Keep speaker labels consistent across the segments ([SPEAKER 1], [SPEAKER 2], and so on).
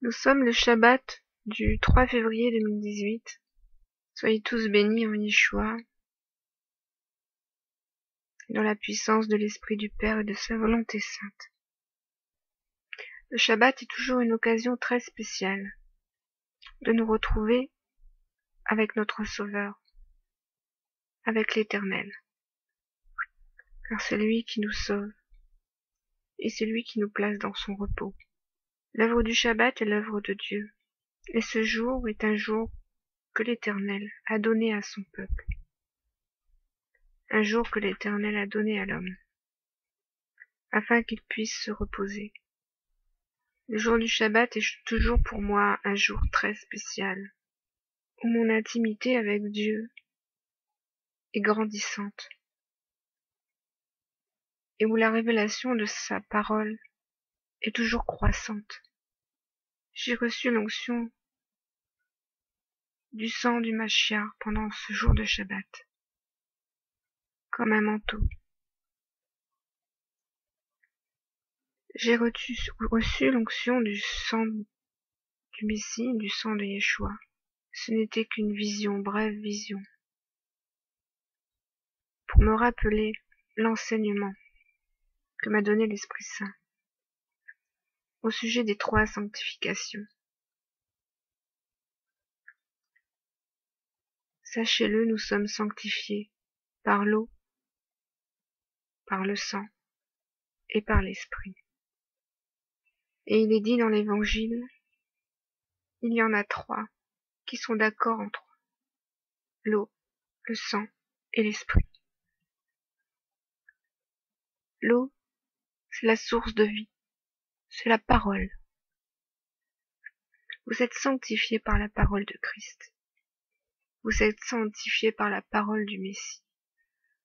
[SPEAKER 1] Nous sommes le Shabbat du 3 février 2018. Soyez tous bénis en Yeshua, dans la puissance de l'Esprit du Père et de sa volonté sainte. Le Shabbat est toujours une occasion très spéciale de nous retrouver avec notre Sauveur, avec l'Éternel. Car c'est lui qui nous sauve et c'est lui qui nous place dans son repos. L'œuvre du Shabbat est l'œuvre de Dieu, et ce jour est un jour que l'Éternel a donné à son peuple, un jour que l'Éternel a donné à l'homme, afin qu'il puisse se reposer. Le jour du Shabbat est toujours pour moi un jour très spécial, où mon intimité avec Dieu est grandissante, et où la révélation de sa parole est toujours croissante. J'ai reçu l'onction du sang du Mashiach pendant ce jour de Shabbat, comme un manteau. J'ai reçu l'onction du sang du Messie, du sang de Yeshua. Ce n'était qu'une vision, brève vision, pour me rappeler l'enseignement que m'a donné l'Esprit Saint au sujet des 3 sanctifications. Sachez-le, nous sommes sanctifiés par l'eau, par le sang et par l'Esprit. Et il est dit dans l'Évangile, il y en a 3 qui sont d'accord entre eux, l'eau, le sang et l'Esprit. L'eau, c'est la source de vie, c'est la parole. Vous êtes sanctifiés par la parole de Christ. Vous êtes sanctifiés par la parole du Messie.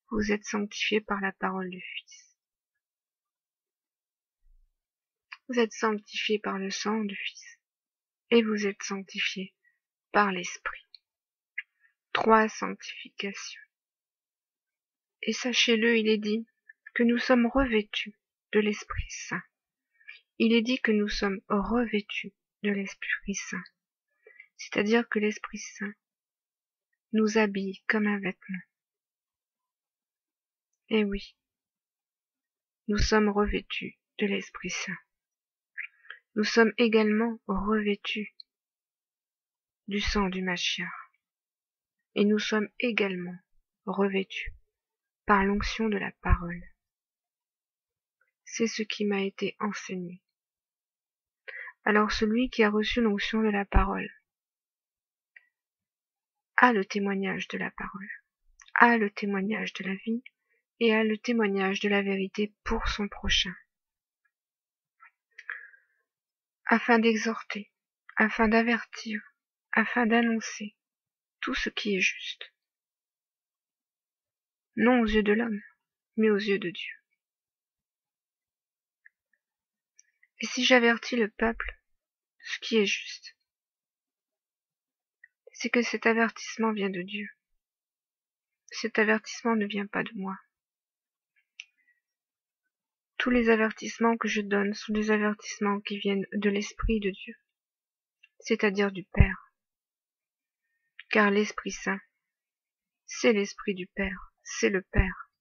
[SPEAKER 1] Vous êtes sanctifiés par la parole du Fils. Vous êtes sanctifiés par le sang du Fils. Et vous êtes sanctifiés par l'Esprit. 3 sanctifications. Et sachez-le, il est dit que nous sommes revêtus de l'Esprit Saint. Il est dit que nous sommes revêtus de l'Esprit Saint. C'est-à-dire que l'Esprit Saint nous habille comme un vêtement. Et oui, nous sommes revêtus de l'Esprit Saint. Nous sommes également revêtus du sang du Mashiach. Et nous sommes également revêtus par l'onction de la parole. C'est ce qui m'a été enseigné. Alors celui qui a reçu l'onction de la parole a le témoignage de la parole, a le témoignage de la vie et a le témoignage de la vérité pour son prochain, afin d'exhorter, afin d'avertir, afin d'annoncer tout ce qui est juste, non aux yeux de l'homme, mais aux yeux de Dieu. Et si j'avertis le peuple de ce qui est juste, c'est que cet avertissement vient de Dieu. Cet avertissement ne vient pas de moi. Tous les avertissements que je donne sont des avertissements qui viennent de l'Esprit de Dieu, c'est-à-dire du Père. Car l'Esprit Saint, c'est l'Esprit du Père, c'est le Père.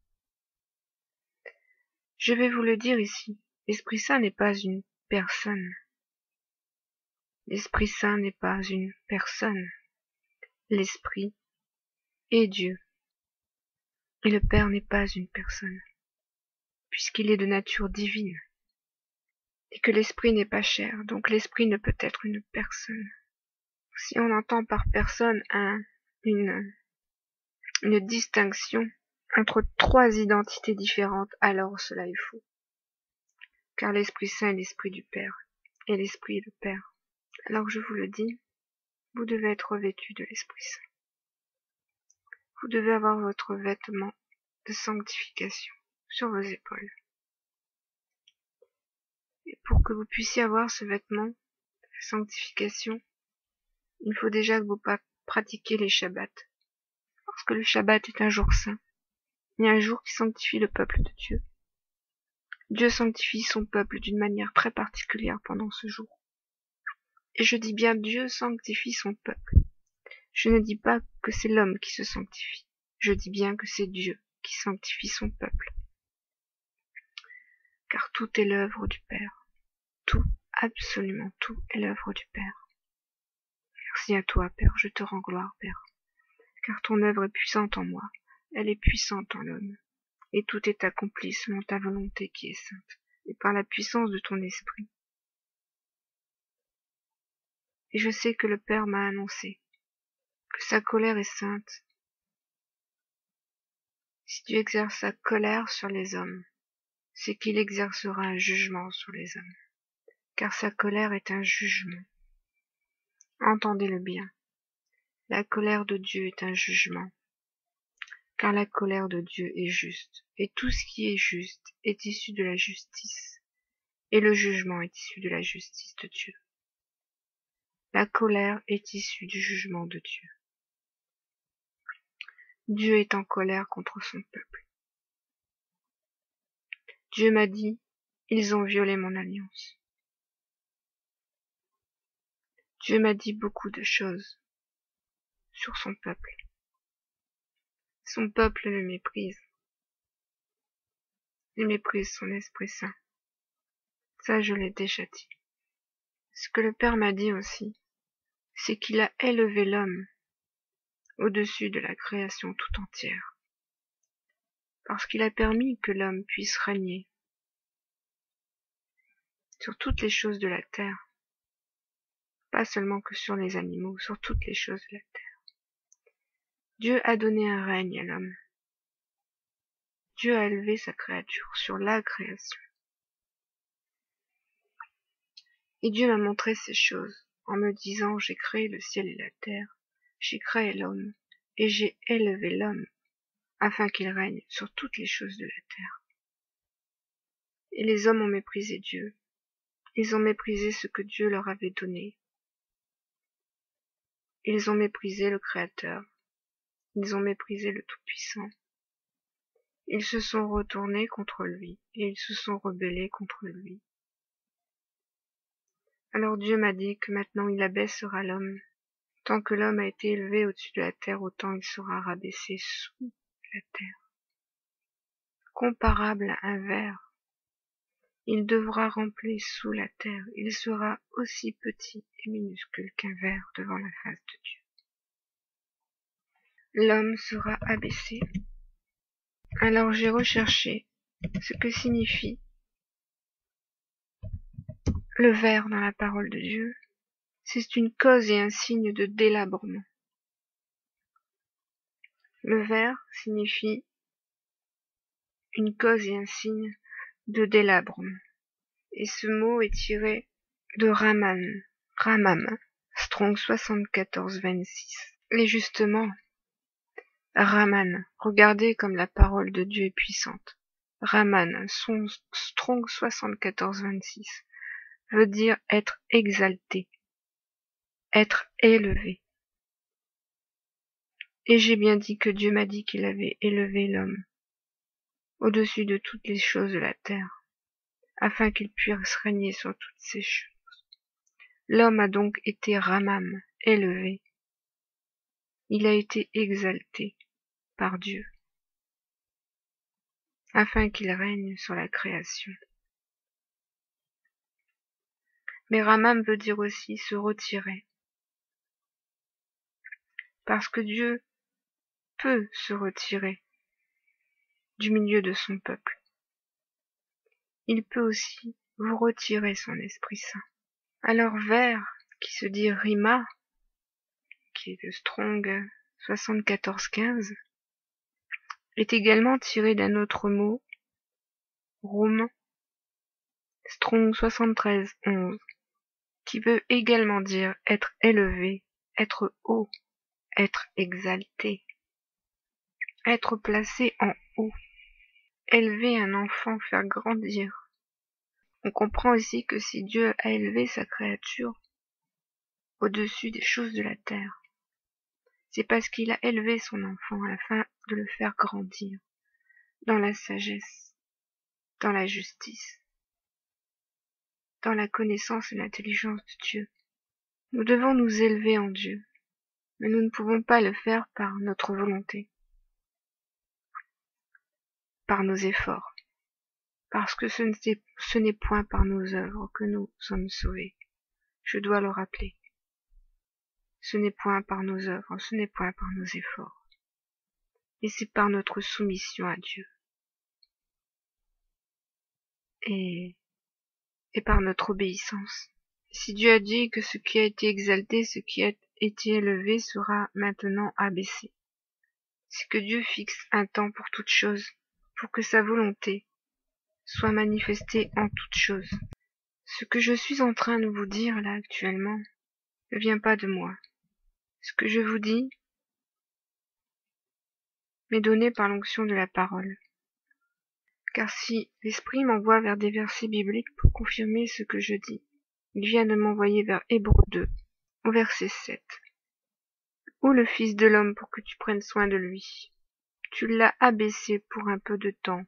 [SPEAKER 1] Je vais vous le dire ici, l'Esprit Saint n'est pas une personne. L'Esprit Saint n'est pas une personne. L'Esprit est Dieu. Et le Père n'est pas une personne, puisqu'il est de nature divine. Et que l'Esprit n'est pas chair, donc l'Esprit ne peut être une personne. Si on entend par personne une distinction entre 3 identités différentes, alors cela est faux. Car l'Esprit Saint est l'Esprit du Père, et l'Esprit est le Père. Alors je vous le dis, vous devez être revêtus de l'Esprit Saint. Vous devez avoir votre vêtement de sanctification sur vos épaules. Et pour que vous puissiez avoir ce vêtement de sanctification, il faut déjà que vous pratiquiez les Shabbats. Parce que le Shabbat est un jour saint. Il y a un jour qui sanctifie le peuple de Dieu. Dieu sanctifie son peuple d'une manière très particulière pendant ce jour. Et je dis bien Dieu sanctifie son peuple. Je ne dis pas que c'est l'homme qui se sanctifie. Je dis bien que c'est Dieu qui sanctifie son peuple. Car tout est l'œuvre du Père. Tout, absolument tout est l'œuvre du Père. Merci à toi, Père, je te rends gloire, Père. Car ton œuvre est puissante en moi, elle est puissante en l'homme. Et tout est accompli selon ta volonté qui est sainte, et par la puissance de ton esprit. Et je sais que le Père m'a annoncé que sa colère est sainte. Si Dieu exerce sa colère sur les hommes, c'est qu'il exercera un jugement sur les hommes, car sa colère est un jugement. Entendez-le bien, la colère de Dieu est un jugement, car la colère de Dieu est juste, et tout ce qui est juste est issu de la justice, et le jugement est issu de la justice de Dieu. La colère est issue du jugement de Dieu. Dieu est en colère contre son peuple. Dieu m'a dit, ils ont violé mon alliance. Dieu m'a dit beaucoup de choses sur son peuple. Son peuple le méprise. Il méprise son Esprit Saint. Ça, je l'ai déjà dit. Ce que le Père m'a dit aussi, c'est qu'il a élevé l'homme au-dessus de la création tout entière, parce qu'il a permis que l'homme puisse régner sur toutes les choses de la terre, pas seulement que sur les animaux, sur toutes les choses de la terre. Dieu a donné un règne à l'homme. Dieu a élevé sa créature sur la création. Et Dieu m'a montré ces choses en me disant, j'ai créé le ciel et la terre, j'ai créé l'homme, et j'ai élevé l'homme, afin qu'il règne sur toutes les choses de la terre. Et les hommes ont méprisé Dieu. Ils ont méprisé ce que Dieu leur avait donné. Ils ont méprisé le Créateur. Ils ont méprisé le Tout-Puissant. Ils se sont retournés contre lui, et ils se sont rebellés contre lui. Alors Dieu m'a dit que maintenant il abaissera l'homme. Tant que l'homme a été élevé au-dessus de la terre, autant il sera rabaissé sous la terre. Comparable à un ver, il devra ramper sous la terre. Il sera aussi petit et minuscule qu'un ver devant la face de Dieu. L'homme sera abaissé. Alors j'ai recherché ce que signifie le ver dans la parole de Dieu. C'est une cause et un signe de délabrement. Le ver signifie une cause et un signe de délabrement. Et ce mot est tiré de Ramam, Strong 74-26. Et justement, Raman, regardez comme la parole de Dieu est puissante. Raman, Strong 74-26, veut dire être exalté, être élevé. Et j'ai bien dit que Dieu m'a dit qu'il avait élevé l'homme au-dessus de toutes les choses de la terre, afin qu'il puisse régner sur toutes ces choses. L'homme a donc été Ramam, élevé. Il a été exalté par Dieu, afin qu'il règne sur la création. Mais Ramam veut dire aussi se retirer, parce que Dieu peut se retirer du milieu de son peuple. Il peut aussi vous retirer son Esprit Saint. Alors vers, qui se dit Rima, qui est de Strong 74-15, est également tiré d'un autre mot, Rum, Strong 73-11, qui veut également dire être élevé, être haut, être exalté, être placé en haut, élever un enfant, faire grandir. On comprend aussi que si Dieu a élevé sa créature au-dessus des choses de la terre, c'est parce qu'il a élevé son enfant afin de le faire grandir dans la sagesse, dans la justice, dans la connaissance et l'intelligence de Dieu. Nous devons nous élever en Dieu, mais nous ne pouvons pas le faire par notre volonté, par nos efforts, parce que ce n'est point par nos œuvres que nous sommes sauvés. Je dois le rappeler. Ce n'est point par nos œuvres, ce n'est point par nos efforts, et c'est par notre soumission à Dieu, et par notre obéissance. Si Dieu a dit que ce qui a été exalté, ce qui a été élevé sera maintenant abaissé, c'est que Dieu fixe un temps pour toute chose, pour que sa volonté soit manifestée en toute chose. Ce que je suis en train de vous dire là actuellement ne vient pas de moi. Ce que je vous dis m'est donné par l'onction de la parole. Car si l'Esprit m'envoie vers des versets bibliques pour confirmer ce que je dis, il vient de m'envoyer vers Hébreux 2, au verset 7. Où le Fils de l'homme pour que tu prennes soin de lui? Tu l'as abaissé pour un peu de temps,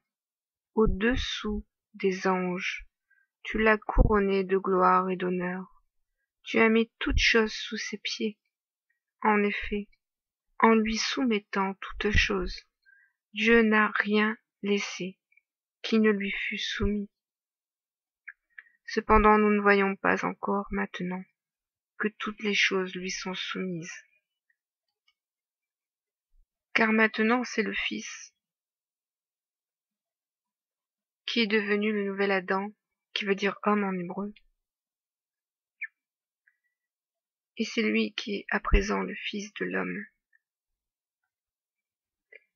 [SPEAKER 1] au-dessous des anges. Tu l'as couronné de gloire et d'honneur. Tu as mis toutes choses sous ses pieds. En effet, en lui soumettant toutes choses, Dieu n'a rien laissé qui ne lui fût soumis. Cependant, nous ne voyons pas encore maintenant que toutes les choses lui sont soumises. Car maintenant c'est le Fils qui est devenu le nouvel Adam, qui veut dire homme en hébreu. Et c'est lui qui est à présent le Fils de l'homme.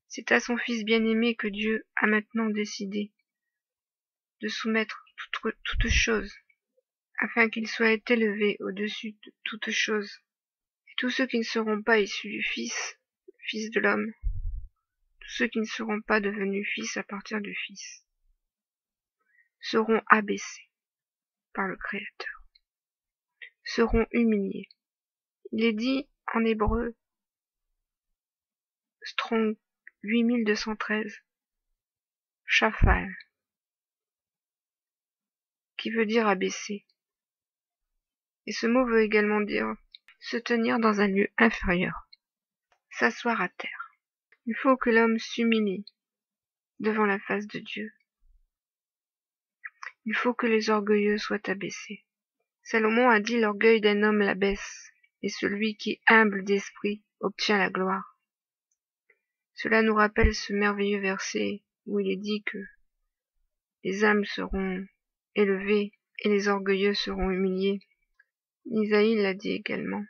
[SPEAKER 1] C'est à son Fils bien-aimé que Dieu a maintenant décidé de soumettre toutes choses, afin qu'il soit élevé au-dessus de toutes choses. Et tous ceux qui ne seront pas issus du Fils de l'homme, tous ceux qui ne seront pas devenus fils à partir du Fils, seront abaissés par le Créateur, seront humiliés. Il est dit en hébreu, Strong 8213, Shafal, qui veut dire abaisser. Et ce mot veut également dire se tenir dans un lieu inférieur, s'asseoir à terre. Il faut que l'homme s'humilie devant la face de Dieu. Il faut que les orgueilleux soient abaissés. Salomon a dit l'orgueil d'un homme l'abaisse, et celui qui est humble d'esprit obtient la gloire. Cela nous rappelle ce merveilleux verset où il est dit que les âmes seront élevées et les orgueilleux seront humiliés. Isaïe l'a dit également.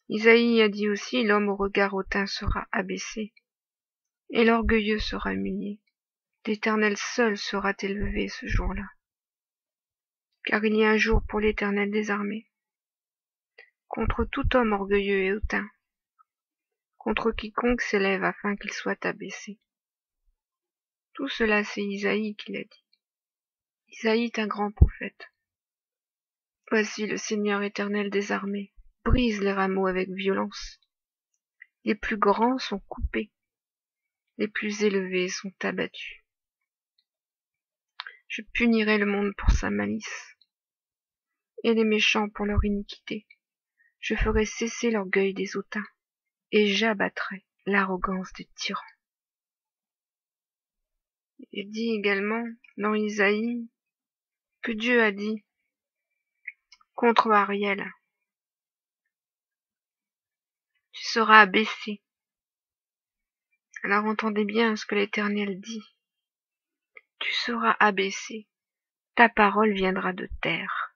[SPEAKER 1] Isaïe a dit aussi l'homme au regard hautain sera abaissé et l'orgueilleux sera humilié. L'Éternel seul sera élevé ce jour-là. Car il y a un jour pour l'Éternel des armées, contre tout homme orgueilleux et hautain, contre quiconque s'élève afin qu'il soit abaissé. Tout cela, c'est Isaïe qui l'a dit. Isaïe est un grand prophète. Voici le Seigneur éternel des armées brise les rameaux avec violence. Les plus grands sont coupés, les plus élevés sont abattus. Je punirai le monde pour sa malice, et les méchants pour leur iniquité. Je ferai cesser l'orgueil des hautains, et j'abattrai l'arrogance des tyrans. Il dit également dans Isaïe que Dieu a dit contre Ariel, tu seras abaissé. Alors entendez bien ce que l'Éternel dit. Tu seras abaissé, ta parole viendra de terre.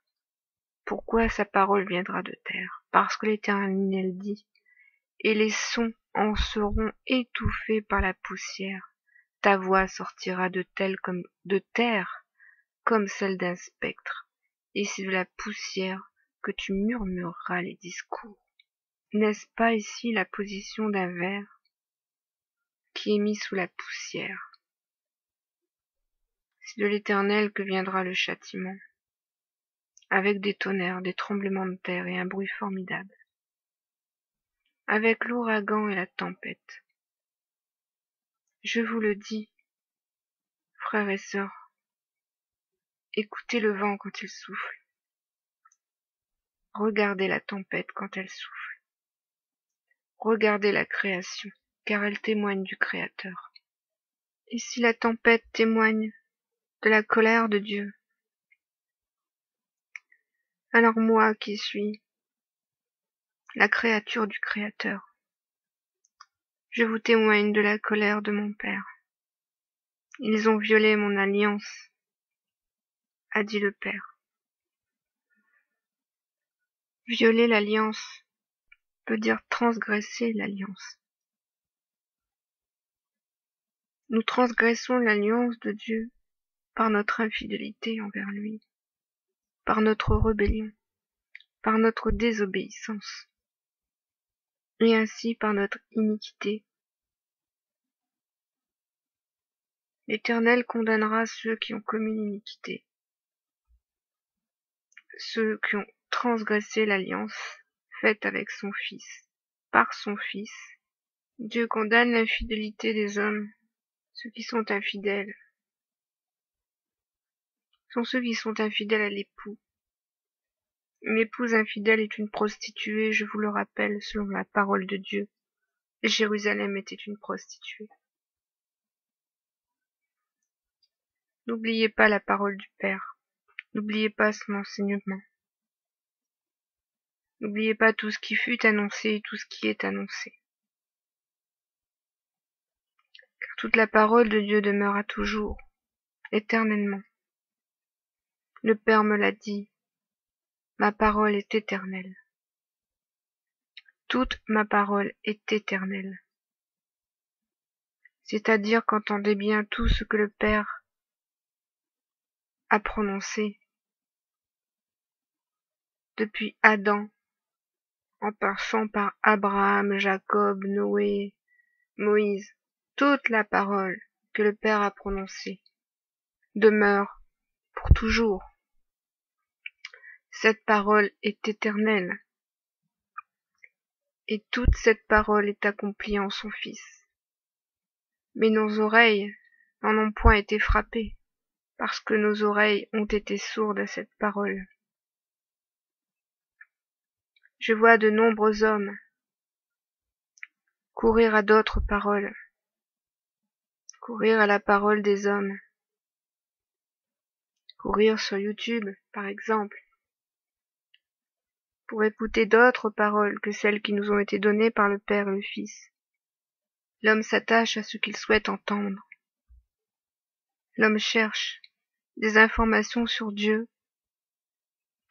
[SPEAKER 1] Pourquoi sa parole viendra de terre? Parce que l'Éternel dit, et les sons en seront étouffés par la poussière. Ta voix sortira de terre, comme celle d'un spectre, et c'est de la poussière que tu murmureras les discours. N'est-ce pas ici la position d'un ver qui est mis sous la poussière? C'est de l'Éternel que viendra le châtiment, avec des tonnerres, des tremblements de terre et un bruit formidable, avec l'ouragan et la tempête. Je vous le dis, frères et sœurs, écoutez le vent quand il souffle. Regardez la tempête quand elle souffle. Regardez la création, car elle témoigne du Créateur. Et si la tempête témoigne de la colère de Dieu, alors moi qui suis la créature du Créateur, je vous témoigne de la colère de mon Père. Ils ont violé mon alliance, a dit le Père. Violer l'alliance veut dire transgresser l'alliance. Nous transgressons l'alliance de Dieu par notre infidélité envers lui, par notre rébellion, par notre désobéissance, et ainsi par notre iniquité. L'Éternel condamnera ceux qui ont commis l'iniquité, ceux qui ont transgressé l'alliance faite avec son Fils. Par son Fils, Dieu condamne l'infidélité des hommes. Ceux qui sont infidèles sont ceux qui sont infidèles à l'époux. Une épouse infidèle est une prostituée, je vous le rappelle, selon la parole de Dieu. Jérusalem était une prostituée. N'oubliez pas la parole du Père. N'oubliez pas son enseignement. N'oubliez pas tout ce qui fut annoncé et tout ce qui est annoncé. Car toute la parole de Dieu demeure à toujours, éternellement. Le Père me l'a dit, ma parole est éternelle. Toute ma parole est éternelle. C'est-à-dire qu'entendez bien tout ce que le Père a prononcé depuis Adam, en passant par Abraham, Jacob, Noé, Moïse. Toute la parole que le Père a prononcée demeure pour toujours. Cette parole est éternelle, et toute cette parole est accomplie en son Fils. Mais nos oreilles n'en ont point été frappées, parce que nos oreilles ont été sourdes à cette parole. Je vois de nombreux hommes courir à d'autres paroles, courir à la parole des hommes, courir sur YouTube, par exemple, pour écouter d'autres paroles que celles qui nous ont été données par le Père et le Fils. L'homme s'attache à ce qu'il souhaite entendre. L'homme cherche des informations sur Dieu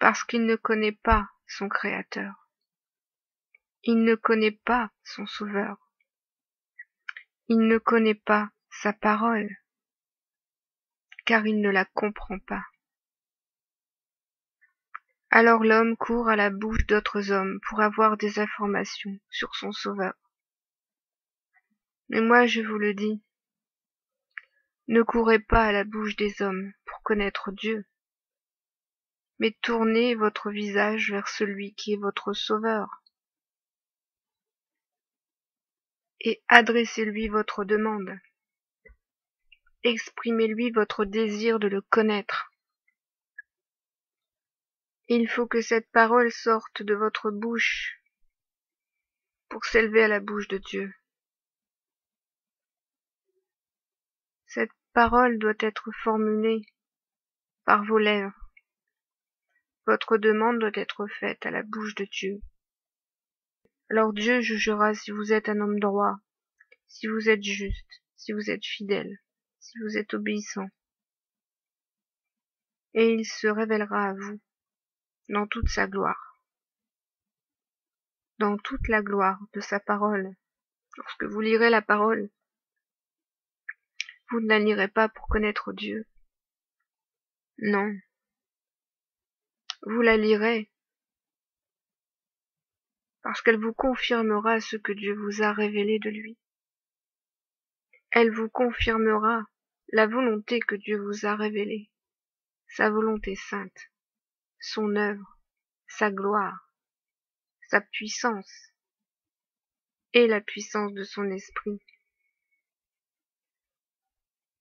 [SPEAKER 1] parce qu'il ne connaît pas son Créateur. Il ne connaît pas son Sauveur. Il ne connaît pas sa parole, car il ne la comprend pas. Alors l'homme court à la bouche d'autres hommes pour avoir des informations sur son Sauveur. Mais moi je vous le dis, ne courez pas à la bouche des hommes pour connaître Dieu, mais tournez votre visage vers celui qui est votre Sauveur, et adressez-lui votre demande. Exprimez-lui votre désir de le connaître. Il faut que cette parole sorte de votre bouche pour s'élever à la bouche de Dieu. Cette parole doit être formulée par vos lèvres. Votre demande doit être faite à la bouche de Dieu. Alors Dieu jugera si vous êtes un homme droit, si vous êtes juste, si vous êtes fidèle, si vous êtes obéissant. Et il se révélera à vous dans toute sa gloire, dans toute la gloire de sa parole. Lorsque vous lirez la parole, vous ne la lirez pas pour connaître Dieu. Non. Vous la lirez parce qu'elle vous confirmera ce que Dieu vous a révélé de lui. Elle vous confirmera la volonté que Dieu vous a révélée, sa volonté sainte, son œuvre, sa gloire, sa puissance et la puissance de son esprit.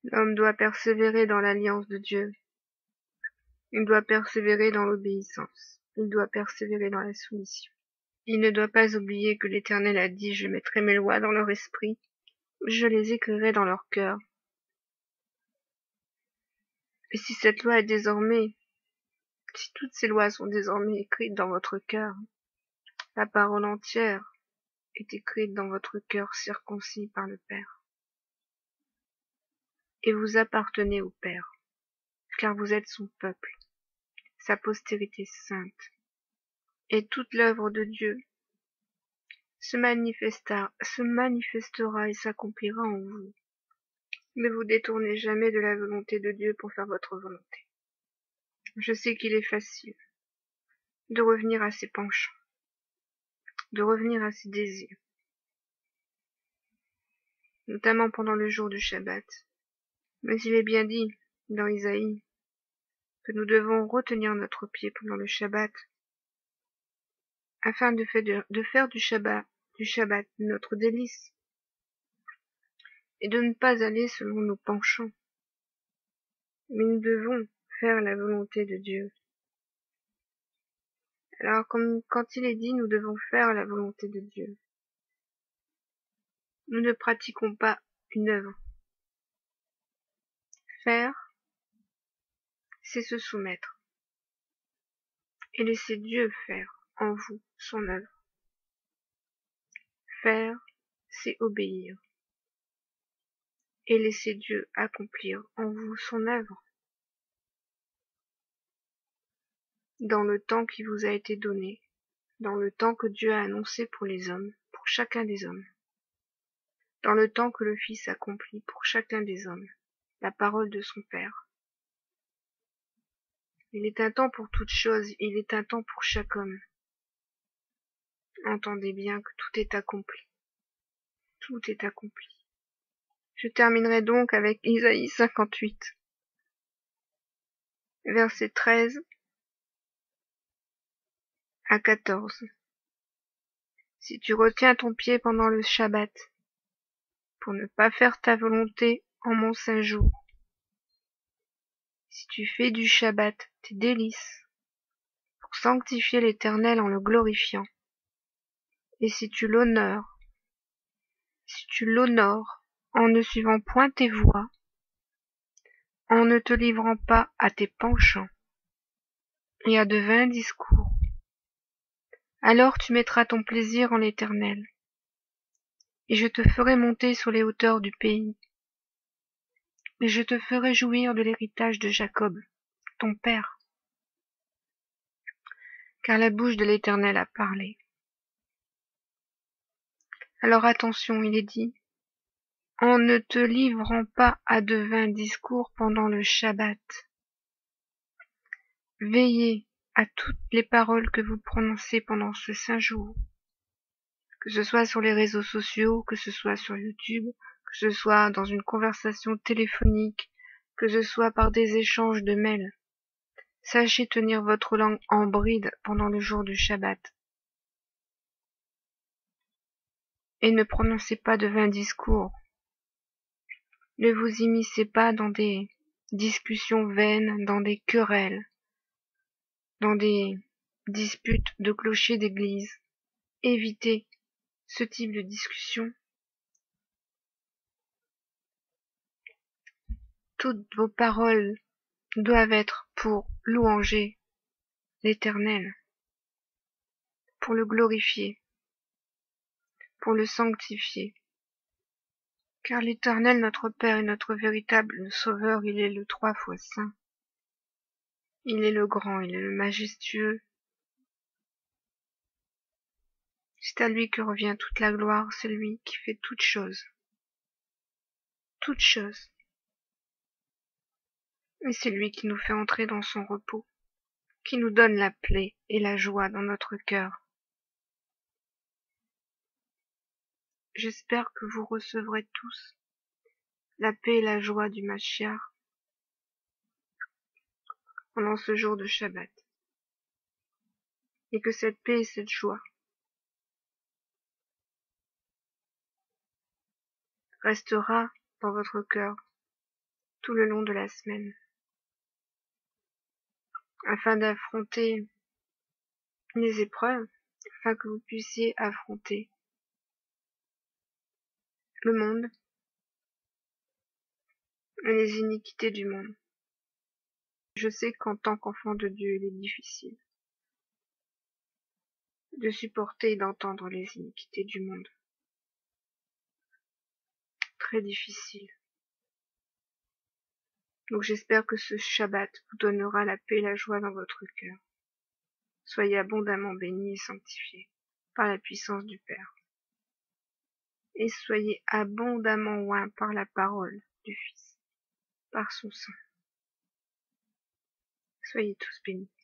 [SPEAKER 1] L'homme doit persévérer dans l'alliance de Dieu. Il doit persévérer dans l'obéissance. il doit persévérer dans la soumission. Il ne doit pas oublier que l'Éternel a dit « Je mettrai mes lois dans leur esprit, je les écrirai dans leur cœur ». Et si cette loi est désormais, si toutes ces lois sont désormais écrites dans votre cœur, la parole entière est écrite dans votre cœur circoncis par le Père. Et vous appartenez au Père, car vous êtes son peuple, sa postérité sainte. Et toute l'œuvre de Dieu se manifestera et s'accomplira en vous. Ne vous détournez jamais de la volonté de Dieu pour faire votre volonté. Je sais qu'il est facile de revenir à ses penchants, de revenir à ses désirs, notamment pendant le jour du Shabbat. Mais il est bien dit dans Isaïe que nous devons retenir notre pied pendant le Shabbat, afin de faire du Shabbat notre délice, et de ne pas aller selon nos penchants. Mais nous devons faire la volonté de Dieu. Alors, quand il est dit nous devons faire la volonté de Dieu, nous ne pratiquons pas une œuvre. Faire, c'est se soumettre, et laisser Dieu faire en vous son œuvre. Faire, c'est obéir, et laisser Dieu accomplir en vous son œuvre, dans le temps qui vous a été donné, dans le temps que Dieu a annoncé pour les hommes, pour chacun des hommes, dans le temps que le Fils accomplit pour chacun des hommes, la parole de son Père. Il est un temps pour toute chose, il est un temps pour chaque homme. Entendez bien que tout est accompli. Tout est accompli. Je terminerai donc avec Isaïe 58, versets 13 à 14. Si tu retiens ton pied pendant le Shabbat, pour ne pas faire ta volonté en mon saint jour, si tu fais du Shabbat tes délices, pour sanctifier l'Éternel en le glorifiant, et si tu l'honores en ne suivant point tes voies, en ne te livrant pas à tes penchants et à de vains discours, alors tu mettras ton plaisir en l'Éternel, et je te ferai monter sur les hauteurs du pays, et je te ferai jouir de l'héritage de Jacob, ton père, car la bouche de l'Éternel a parlé. Alors attention, il est dit, en ne te livrant pas à de vains discours pendant le Shabbat. Veillez à toutes les paroles que vous prononcez pendant ce saint jour, que ce soit sur les réseaux sociaux, que ce soit sur YouTube, que ce soit dans une conversation téléphonique, que ce soit par des échanges de mails. Sachez tenir votre langue en bride pendant le jour du Shabbat. Et ne prononcez pas de vains discours. Ne vous immiscez pas dans des discussions vaines, dans des querelles, dans des disputes de clochers d'église. Évitez ce type de discussion. Toutes vos paroles doivent être pour louanger l'Éternel, pour le glorifier, pour le sanctifier. Car l'Éternel, notre Père, est notre véritable Sauveur, il est le 3 fois saint. Il est le grand, il est le majestueux. C'est à lui que revient toute la gloire, c'est lui qui fait toutes choses. Toutes choses. Et c'est lui qui nous fait entrer dans son repos, qui nous donne la paix et la joie dans notre cœur. J'espère que vous recevrez tous la paix et la joie du Mashiach pendant ce jour de Shabbat. Et que cette paix et cette joie restera dans votre cœur tout le long de la semaine, afin d'affronter les épreuves, afin que vous puissiez affronter le monde et les iniquités du monde. Je sais qu'en tant qu'enfant de Dieu, il est difficile de supporter et d'entendre les iniquités du monde. Très difficile. Donc j'espère que ce Shabbat vous donnera la paix et la joie dans votre cœur. Soyez abondamment bénis et sanctifiés par la puissance du Père. Et soyez abondamment oints par la parole du Fils, par son sang. Soyez tous bénis.